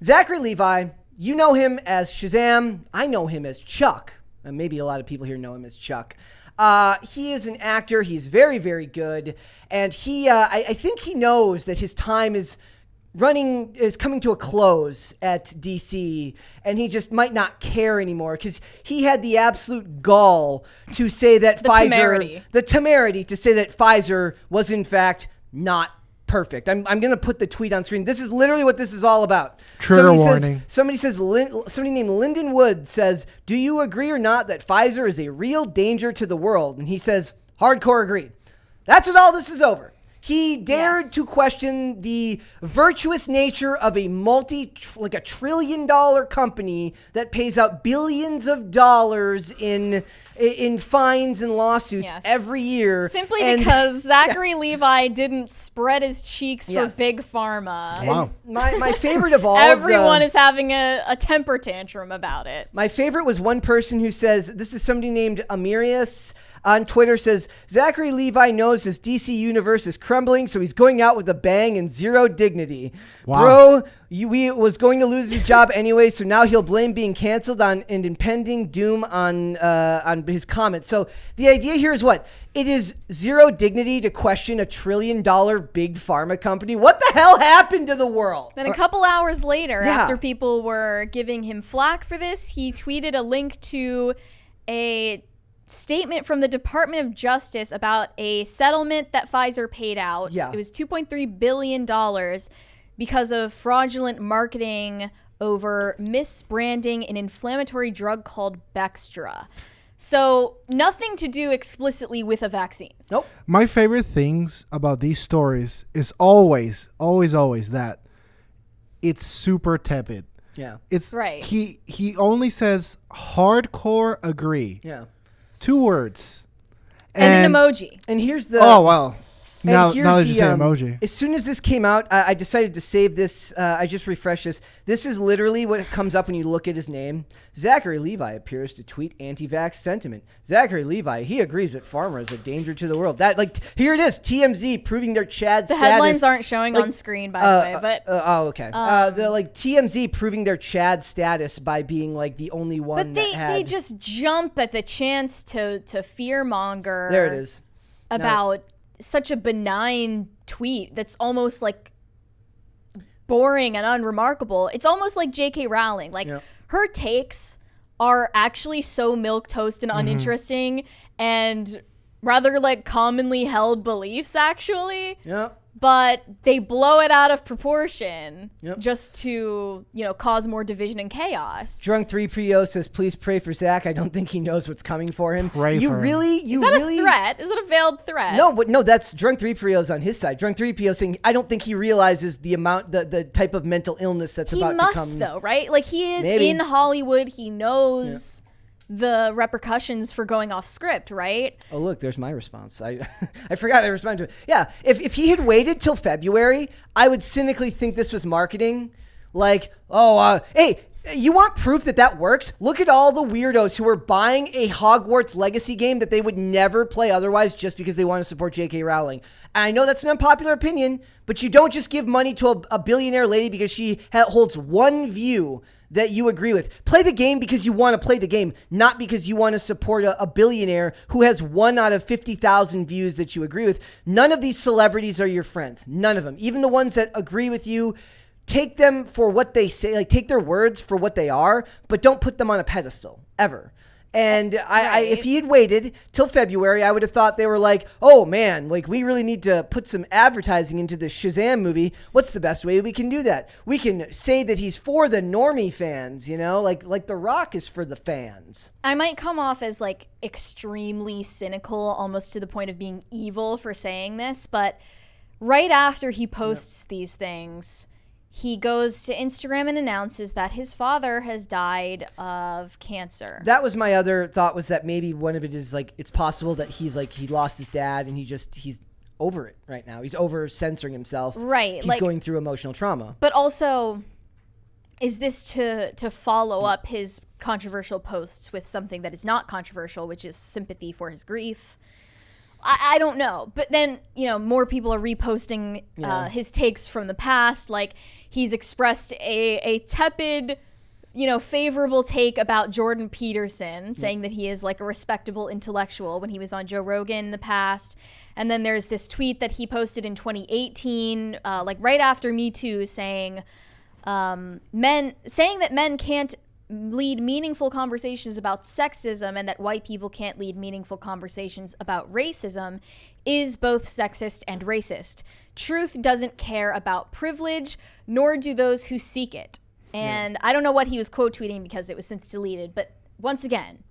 Zachary Levi, you know him as Shazam. I know him as Chuck. And maybe a lot of people here know him as Chuck. He is an actor. He's very, very good. And I think he knows that his time is coming to a close at DC, and he just might not care anymore because he had the absolute gall to say that the temerity to say that Pfizer was in fact not perfect. I'm going to put the tweet on screen. This is literally what this is all about. Trigger warning. Somebody named Lyndon Wood says, do you agree or not that Pfizer is a real danger to the world? And he says, hardcore agreed. That's what all this is over. He dared to question the virtuous nature of a $1 trillion company that pays out billions of dollars in fines and lawsuits every year. Simply because Zachary Levi didn't spread his cheeks for Big Pharma. Wow. My favorite of all Everyone is having a temper tantrum about it. My favorite was one person who says, this is somebody named Amirius on Twitter, says, Zachary Levi knows his DC universe is crumbling, so he's going out with a bang and zero dignity. Wow. Bro, he was going to lose his job anyway, so now he'll blame being canceled on and impending doom on his comments. So the idea here is what? It is zero dignity to question $1 trillion big pharma company. What the hell happened to the world? Then a couple hours later, after people were giving him flack for this, he tweeted a link to a statement from the Department of Justice about a settlement that Pfizer paid out. Yeah. It was $2.3 billion because of fraudulent marketing over misbranding an inflammatory drug called Bextra. So nothing to do explicitly with a vaccine. Nope. My favorite things about these stories is always that it's super tepid. Yeah. It's right. He only says hardcore agree. Yeah. 2 words. And an emoji. And here's the... Oh, well. Now here's that you say emoji. As soon as this came out, I decided to save this. I just refreshed this. This is literally what comes up when you look at his name. Zachary Levi appears to tweet anti-vax sentiment. Zachary Levi, he agrees that pharma is a danger to the world. Here it is. TMZ proving their Chad status. The headlines aren't showing on screen, by the way. But okay. TMZ proving their Chad status by being the only one. But they just jump at the chance to fearmonger. There it is. About such a benign tweet that's almost boring and unremarkable. It's almost like J.K. Rowling. Her takes are actually so milquetoast and uninteresting and rather commonly held beliefs, actually. Yeah. But they blow it out of proportion just to, cause more division and chaos. Drunk 3PO says, please pray for Zach. I don't think he knows what's coming for him. Is that a threat? Is it a veiled threat? No, that's Drunk 3PO's on his side. Drunk 3PO saying, I don't think he realizes the amount, the type of mental illness that's about to come. He must, though, right? He is in Hollywood. He knows... the repercussions for going off script, right? Oh, look, there's my response. I forgot I responded to it. Yeah, if he had waited till February, I would cynically think this was marketing. Hey, you want proof that works? Look at all the weirdos who are buying a Hogwarts Legacy game that they would never play otherwise just because they want to support J.K. Rowling. And I know that's an unpopular opinion, but you don't just give money to a billionaire lady because she holds one view that you agree with. Play the game because you want to play the game, not because you want to support a billionaire who has 1 out of 50,000 views that you agree with. None of these celebrities are your friends. None of them. Even the ones that agree with you, take them for what they say, take their words for what they are, but don't put them on a pedestal, ever. And if he had waited till February, I would have thought they were oh man, we really need to put some advertising into the Shazam movie. What's the best way we can do that? We can say that he's for the normie fans, like The Rock is for the fans. I might come off as extremely cynical, almost to the point of being evil for saying this, but right after he posts these things, he goes to Instagram and announces that his father has died of cancer. That was my other thought, was that maybe one of it is it's possible that he's he lost his dad and he's over it right now. He's over censoring himself. Right. He's going through emotional trauma. But also, is this to follow up his controversial posts with something that is not controversial, which is sympathy for his grief? I don't know. But then, more people are reposting his takes from the past. Like, he's expressed a tepid, favorable take about Jordan Peterson, saying that he is like a respectable intellectual when he was on Joe Rogan in the past. And then there's this tweet that he posted in 2018, like right after Me Too, saying that men can't lead meaningful conversations about sexism and that white people can't lead meaningful conversations about racism is both sexist and racist. Truth doesn't care about privilege, nor do those who seek it. And I don't know what he was quote tweeting because it was since deleted. But once again,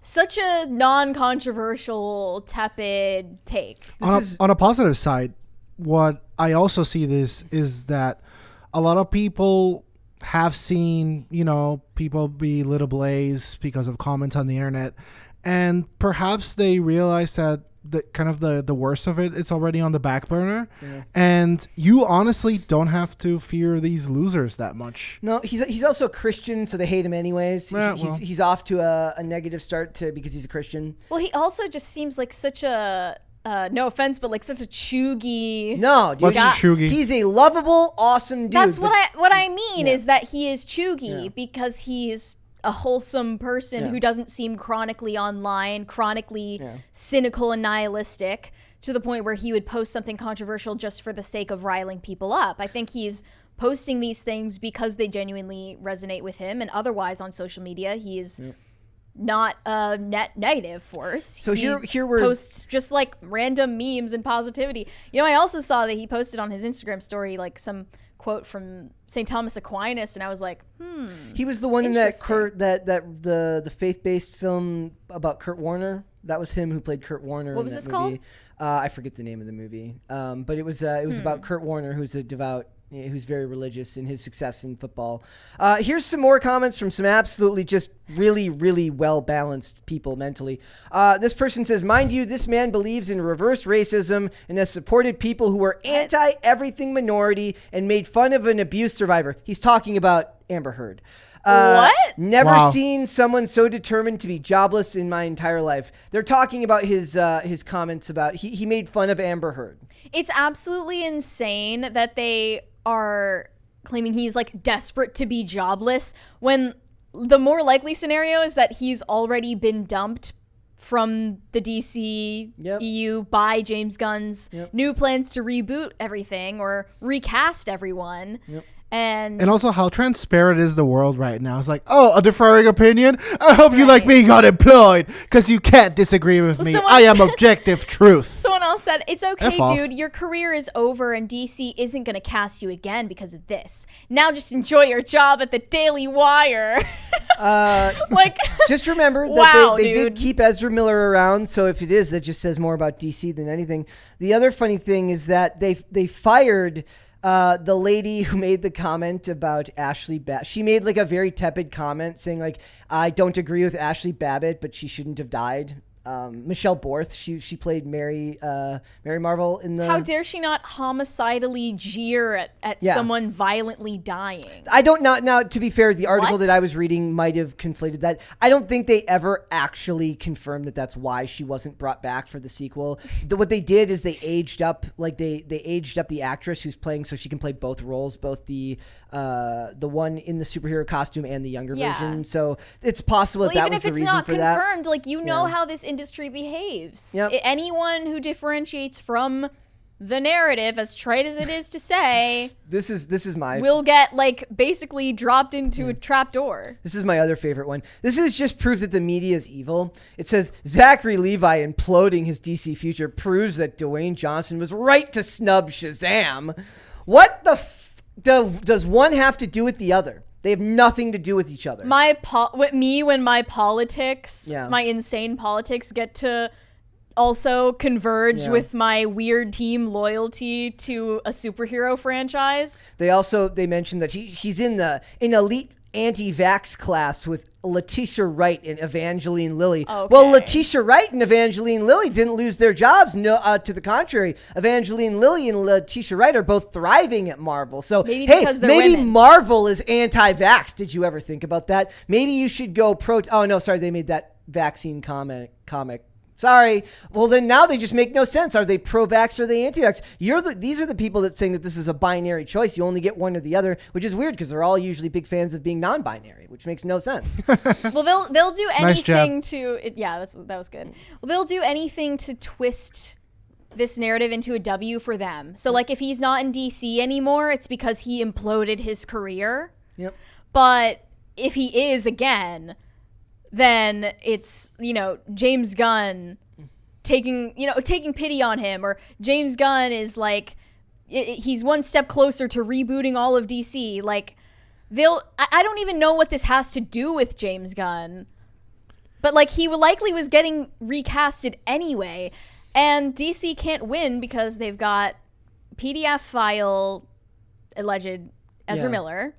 such a non-controversial, tepid take. On a positive side, what I also see this is that a lot of people have seen, people be little blaze because of comments on the internet. And perhaps they realize that the worst of it is already on the back burner. Yeah. And you honestly don't have to fear these losers that much. No, he's also a Christian, so they hate him anyways. Yeah, he's off to a negative start because he's a Christian. Well, he also just seems like such a no offense, but like such a chuggy. No, dude. What's chuggy? He's a lovable, awesome dude. That's what I mean is that he is chuggy because he's a wholesome person who doesn't seem chronically online, chronically cynical and nihilistic to the point where he would post something controversial just for the sake of riling people up. I think he's posting these things because they genuinely resonate with him, and otherwise on social media he is not a net negative force. So here we're posts just like random memes and positivity. I also saw that he posted on his Instagram story like some quote from St. Thomas Aquinas, and I was like, He was the one in that the faith-based film about Kurt Warner. That was him who played Kurt Warner. What was this called? I forget the name of the movie. But it was about Kurt Warner, who's who's very religious in his success in football. Here's some more comments from some absolutely just really, really well-balanced people mentally. This person says, mind you, this man believes in reverse racism and has supported people who are anti-everything minority and made fun of an abuse survivor. He's talking about Amber Heard. What? Never seen someone so determined to be jobless in my entire life. They're talking about his comments about he made fun of Amber Heard. It's absolutely insane that they are claiming he's like desperate to be jobless when the more likely scenario is that he's already been dumped from the DC EU by James Gunn's new plans to reboot everything or recast everyone. And also how transparent is the world right now. It's like, a differing opinion? I hope you like being unemployed because you can't disagree with me. I am objective truth. Someone else said, it's okay, dude. Your career is over and DC isn't going to cast you again because of this. Now just enjoy your job at the Daily Wire. Just remember that they did keep Ezra Miller around. So if it is, that just says more about DC than anything. The other funny thing is that they fired the lady who made the comment about Ashley Babbitt. She made like a very tepid comment saying like, I don't agree with Ashley Babbitt, but she shouldn't have died. Michelle Borth, she played Mary Marvel in the... How dare she not homicidally jeer at someone violently dying? I don't now, to be fair, the article that I was reading might have conflated that. I don't think they ever actually confirmed that that's why she wasn't brought back for the sequel. What they did is they aged up, like they aged up the actress who's playing so she can play both roles, both the one in the superhero costume and the younger version. So it's possible that was the reason for that. Even if it's not confirmed, like you know how this industry behaves. Anyone who differentiates from the narrative, as trite as it is to say, this is my will get like basically dropped into a trapdoor. This is my other favorite one. This is just proof that the media is evil. It says Zachary Levi imploding his DC future proves that Dwayne Johnson was right to snub Shazam. What the does one have to do with the other? They have nothing to do with each other. When my politics, my insane politics get to also converge with my weird team loyalty to a superhero franchise. They mentioned that he's in an elite anti-vax class with Letitia Wright and Evangeline Lilly. Okay. Well, Letitia Wright and Evangeline Lilly didn't lose their jobs. No, to the contrary, Evangeline Lilly and Letitia Wright are both thriving at Marvel. So maybe women. Marvel is anti-vax. Did you ever think about that? Maybe you should go they made that vaccine comic Sorry. Well, then now they just make no sense. Are they pro-vax or are they anti-vax? These are the people that saying that this is a binary choice. You only get one or the other, which is weird because they're all usually big fans of being non-binary, which makes no sense. Well, they'll do anything Nice that was good. Well, they'll do anything to twist this narrative into a W for them. So like if he's not in DC anymore, it's because he imploded his career. Yep. But if he is again, then it's, James Gunn taking pity on him, or James Gunn is like, he's one step closer to rebooting all of DC. Like I don't even know what this has to do with James Gunn, but like he likely was getting recasted anyway, and DC can't win because they've got PDF file alleged Ezra Miller.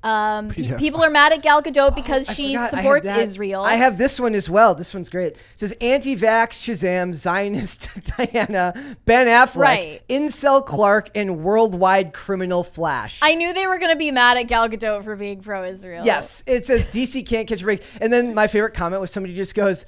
People are mad at Gal Gadot because she supports Israel. I have this one as well. This one's great. It says anti-vax Shazam, Zionist Diana, Ben Affleck, Right. incel Clark, and worldwide criminal Flash. I knew they were going to be mad at Gal Gadot for being pro-Israel. Yes, it says DC can't catch a break. And then my favorite comment was somebody just goes,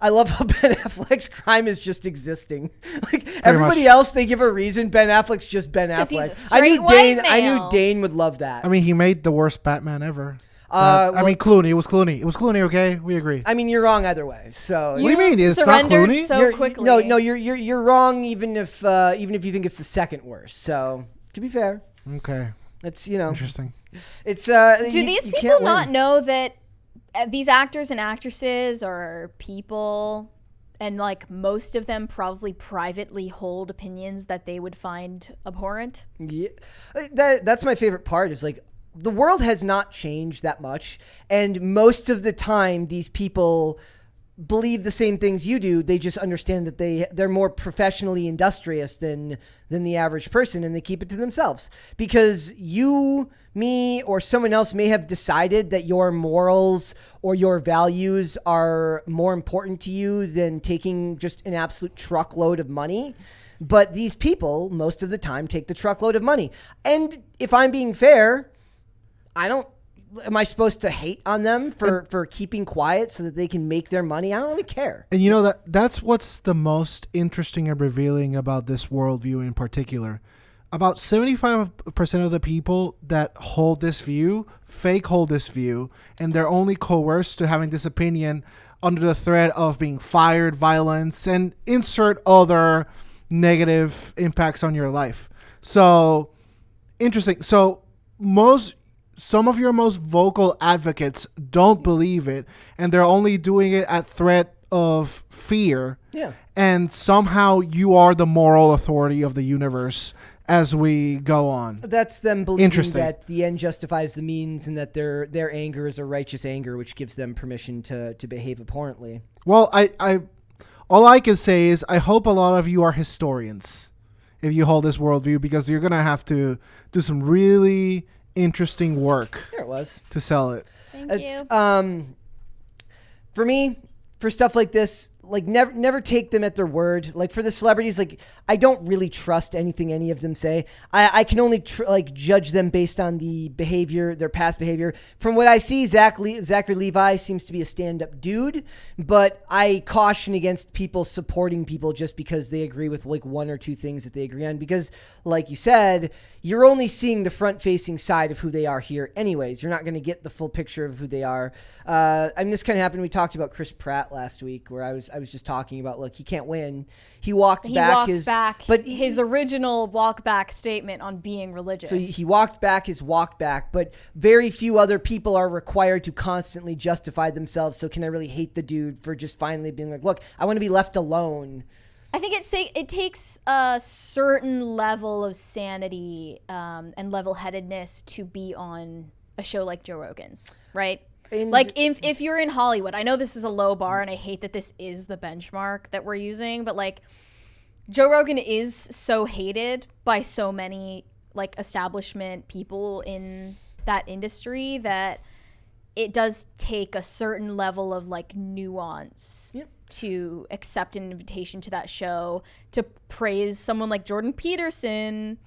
I love how Ben Affleck's crime is just existing. Like everybody else, they give a reason. Ben Affleck's just Ben 'Cause he's a Affleck. straight white male. I knew Dane would love that. I mean, he made the worst Batman ever. Clooney. It was Clooney. It was Clooney. Okay, we agree. I mean, you're wrong either way. So What do you mean? It's not surrendered Clooney? so quickly. No, you're wrong. Even if you think it's the second worst. So to be fair, Okay, it's interesting. It's Do these people not know that these actors and actresses are people, and like most of them probably privately hold opinions that they would find abhorrent? Yeah, that's my favorite part. Is like the world has not changed that much, and most of the time, these people believe the same things you do. They just understand that they're more professionally industrious than the average person, and they keep it to themselves because you, me, or someone else may have decided that your morals or your values are more important to you than taking just an absolute truckload of money. But these people, most of the time, take the truckload of money. And if I'm being fair, am I supposed to hate on them for keeping quiet so that they can make their money? I don't really care. And that's what's the most interesting and revealing about this worldview in particular. About 75% of the people that hold this view, fake hold this view, and they're only coerced to having this opinion under the threat of being fired, violence, and insert other negative impacts on your life. So, interesting. So, some of your most vocal advocates don't believe it, and they're only doing it at threat of fear. Yeah. And somehow you are the moral authority of the universe as we go on. That's them believing that the end justifies the means, and that their anger is a righteous anger, which gives them permission to behave abhorrently. Well, all I can say is I hope a lot of you are historians if you hold this worldview, because you're going to have to do some really interesting work. There it was. To sell it. Thank you. For me, for stuff like this, like never take them at their word. Like for the celebrities, like I don't really trust anything any of them say. I can only judge them based on the behavior, their past behavior. From what I see, Zachary Levi seems to be a stand-up dude, but I caution against people supporting people just because they agree with like one or two things that they agree on. Because, like you said, you're only seeing the front-facing side of who they are here, anyways. You're not going to get the full picture of who they are. I mean, this kind of happened. We talked about Chris Pratt last week, where I was just talking about, look, he can't win. He walked back his original walk back statement on being religious. So he walked back his walk back, but very few other people are required to constantly justify themselves. So can I really hate the dude for just finally being like, look, I want to be left alone? I think it takes a certain level of sanity and level-headedness to be on a show like Joe Rogan's, right? Like if you're in Hollywood, I know this is a low bar and I hate that this is the benchmark that we're using, but like Joe Rogan is so hated by so many like establishment people in that industry that it does take a certain level of like nuance to accept an invitation to that show, to praise someone like Jordan Peterson,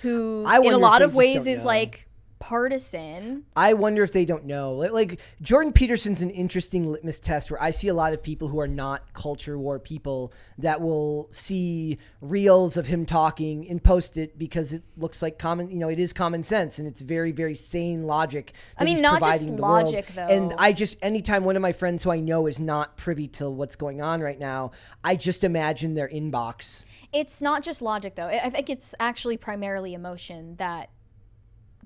who in a lot of ways is like partisan. I wonder if they don't know. Like Jordan Peterson's an interesting litmus test where I see a lot of people who are not culture war people that will see reels of him talking and post it because it looks like common, it is common sense and it's very, very sane logic. I mean, not just logic though. And anytime one of my friends who I know is not privy to what's going on right now, I just imagine their inbox. It's not just logic though. I think it's actually primarily emotion that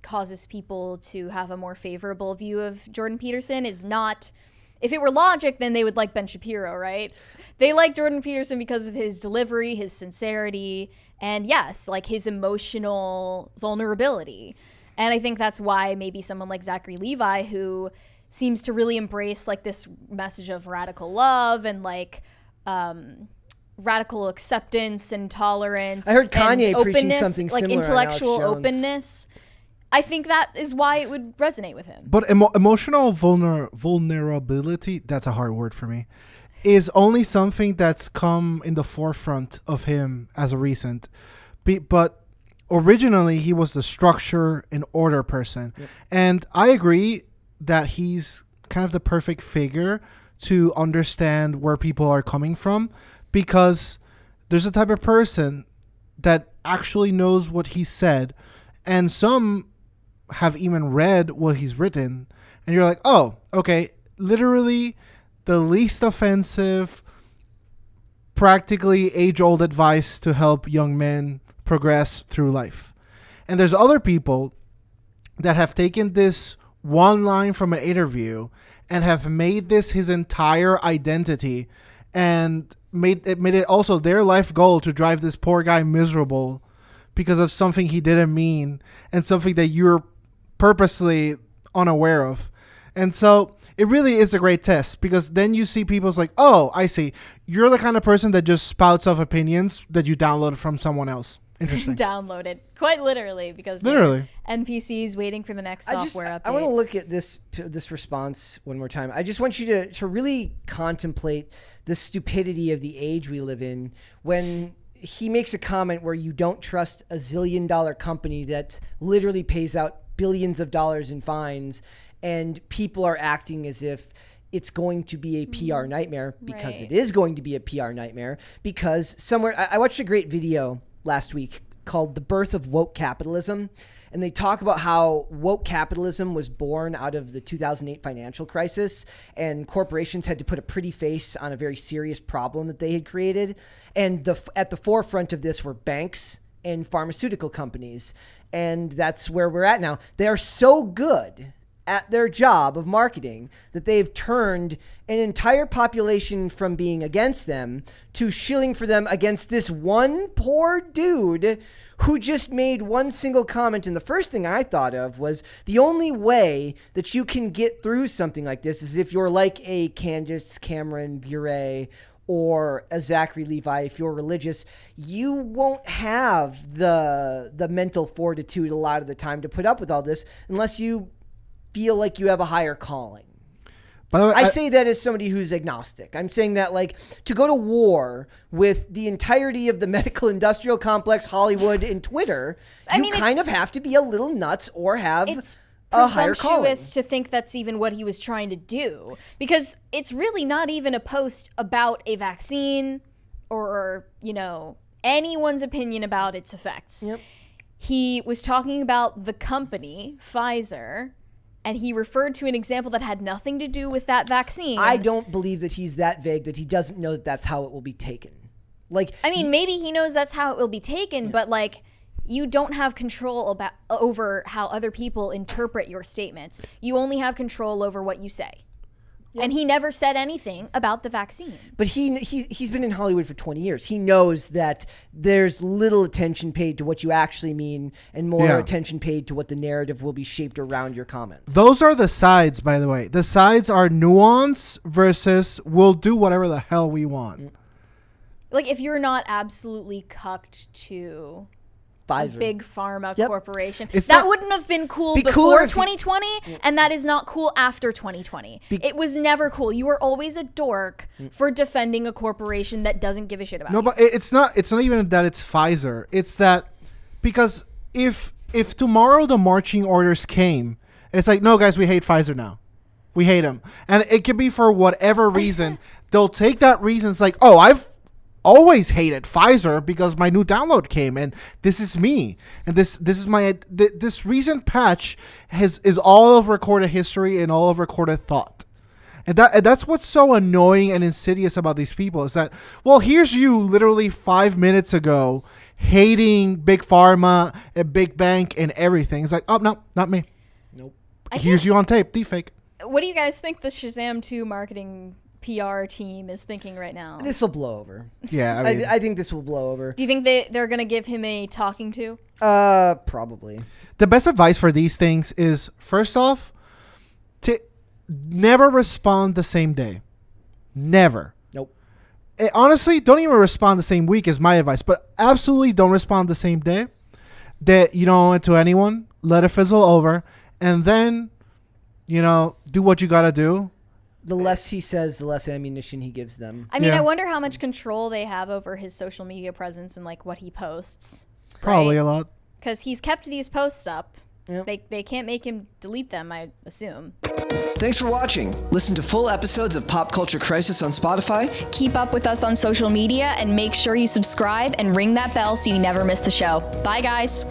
causes people to have a more favorable view of Jordan Peterson. Is not, if it were logic, then they would like Ben Shapiro, right? They like Jordan Peterson because of his delivery, his sincerity, and yes, like his emotional vulnerability. And I think that's why maybe someone like Zachary Levi, who seems to really embrace like this message of radical love and like radical acceptance and tolerance. I heard Kanye and preaching something like similar intellectual on Alex Jones. Openness. I think that is why it would resonate with him. But emotional vulnerability, that's a hard word for me, is only something that's come in the forefront of him as a recent. But originally, he was the structure and order person. Yep. And I agree that he's kind of the perfect figure to understand where people are coming from, because there's a type of person that actually knows what he said, and some have even read what he's written, and you're like, oh, okay, literally the least offensive, practically age-old advice to help young men progress through life. And there's other people that have taken this one line from an interview and have made this his entire identity, and made it also their life goal to drive this poor guy miserable because of something he didn't mean and something that you're purposely unaware of. And so it really is a great test, because then you see people's like, oh, I see. You're the kind of person that just spouts off opinions that you downloaded from someone else. Interesting. Downloaded, quite literally, because NPCs waiting for the next software update. I want to look at this response one more time. I just want you to really contemplate the stupidity of the age we live in when he makes a comment where you don't trust a zillion-dollar company that literally pays out billions of dollars in fines, and people are acting as if it's going to be a PR nightmare, because Right. it is going to be a PR nightmare. Because somewhere, I watched a great video last week called The Birth of Woke Capitalism, and they talk about how woke capitalism was born out of the 2008 financial crisis, and corporations had to put a pretty face on a very serious problem that they had created. And at the forefront of this were banks and pharmaceutical companies, and that's where we're at now. They are so good at their job of marketing that they've turned an entire population from being against them to shilling for them against this one poor dude who just made one single comment. And the first thing I thought of was the only way that you can get through something like this is if you're like a Candace Cameron Bure or a Zachary Levi. If you're religious, you won't have the mental fortitude a lot of the time to put up with all this unless you feel like you have a higher calling. By the way, I say that as somebody who's agnostic. I'm saying that, like, to go to war with the entirety of the medical industrial complex, Hollywood, and Twitter, you kind of have to be a little nuts or have a higher calling. It's presumptuous to think that's even what he was trying to do, because it's really not even a post about a vaccine or, anyone's opinion about its effects. Yep. He was talking about the company, Pfizer, and he referred to an example that had nothing to do with that vaccine. I don't believe that he's that vague that he doesn't know that that's how it will be taken. Maybe he knows that's how it will be taken, but you don't have control over how other people interpret your statements. You only have control over what you say. Yep. And he never said anything about the vaccine. But he's been in Hollywood for 20 years. He knows that there's little attention paid to what you actually mean and more attention paid to what the narrative will be shaped around your comments. Those are the sides, by the way. The sides are nuance versus we'll do whatever the hell we want. Like, if you're not absolutely cucked to Pfizer. A big pharma corporation. It's that not, wouldn't have been cool be before 2020, and that is not cool after 2020. It was never cool. You were always a dork for defending a corporation that doesn't give a shit about you. No, but it's not even that it's Pfizer. It's that because if if tomorrow the marching orders came, it's like, no, guys, we hate Pfizer now. We hate them. And it could be for whatever reason. They'll take that reason. It's like, oh, I've always hated Pfizer because my new download came, and this is me. And this is my, this recent patch is all of recorded history and all of recorded thought. And that's what's so annoying and insidious about these people is that, well, here's you literally 5 minutes ago hating Big Pharma and Big Bank and everything. It's like, oh, no, not me. Nope. Here's you on tape, deepfake. What do you guys think the Shazam 2 marketing PR team is thinking right now? This will blow over. Yeah, I mean, I think this will blow over. Do you think they're going to give him a talking to? Probably. the best advice for these things is, first off, to never respond the same day. Never. Nope. Honestly, don't even respond the same week is my advice, but absolutely don't respond the same day that you don't want to anyone. Let it fizzle over, and then, do what you got to do. The less he says, the less ammunition he gives them. I mean, Yeah. I wonder how much control they have over his social media presence and like what he posts. Probably a lot. Because he's kept these posts up. Yep. They can't make him delete them, I assume. Thanks for watching. Listen to full episodes of Pop Culture Crisis on Spotify. Keep up with us on social media and make sure you subscribe and ring that bell so you never miss the show. Bye, guys.